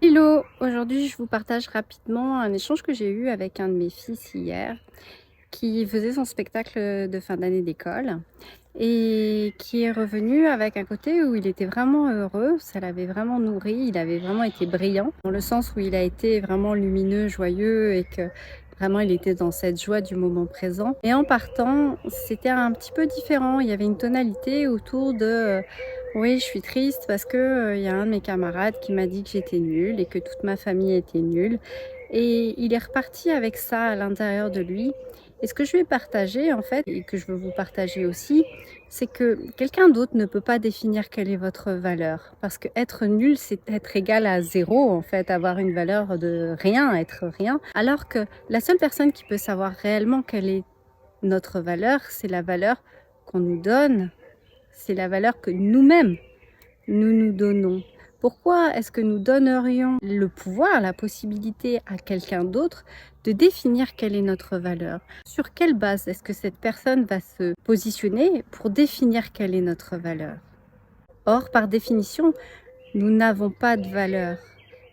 Hello, aujourd'hui je vous partage rapidement un échange que j'ai eu avec un de mes fils hier qui faisait son spectacle de fin d'année d'école et qui est revenu avec un côté où il était vraiment heureux, ça l'avait vraiment nourri, il avait vraiment été brillant dans le sens où il a été vraiment lumineux, joyeux et que vraiment il était dans cette joie du moment présent. Et en partant, c'était un petit peu différent, il y avait une tonalité autour de oui, je suis triste parce que il y a un de mes camarades qui m'a dit que j'étais nulle et que toute ma famille était nulle. Et il est reparti avec ça à l'intérieur de lui. Et ce que je vais partager, en fait, et que je veux vous partager aussi, c'est que quelqu'un d'autre ne peut pas définir quelle est votre valeur. Parce que être nul, c'est être égal à zéro, en fait, avoir une valeur de rien, être rien. Alors que la seule personne qui peut savoir réellement quelle est notre valeur, c'est la valeur qu'on nous donne, c'est la valeur que nous-mêmes nous nous donnons. Pourquoi est-ce que nous donnerions le pouvoir, la possibilité à quelqu'un d'autre de définir quelle est notre valeur? Sur quelle base est-ce que cette personne va se positionner pour définir quelle est notre valeur? Or, par définition, nous n'avons pas de valeur.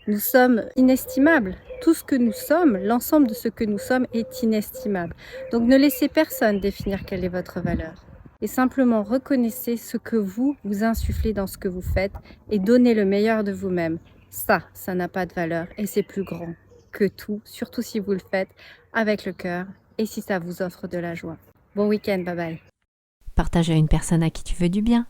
Nous sommes inestimables. Tout ce que nous sommes, l'ensemble de ce que nous sommes est inestimable. Donc ne laissez personne définir quelle est votre valeur. Et simplement reconnaissez ce que vous insufflez dans ce que vous faites et donnez le meilleur de vous-même. Ça n'a pas de valeur et c'est plus grand que tout, surtout si vous le faites avec le cœur et si ça vous offre de la joie. Bon week-end, bye bye. Partage à une personne à qui tu veux du bien.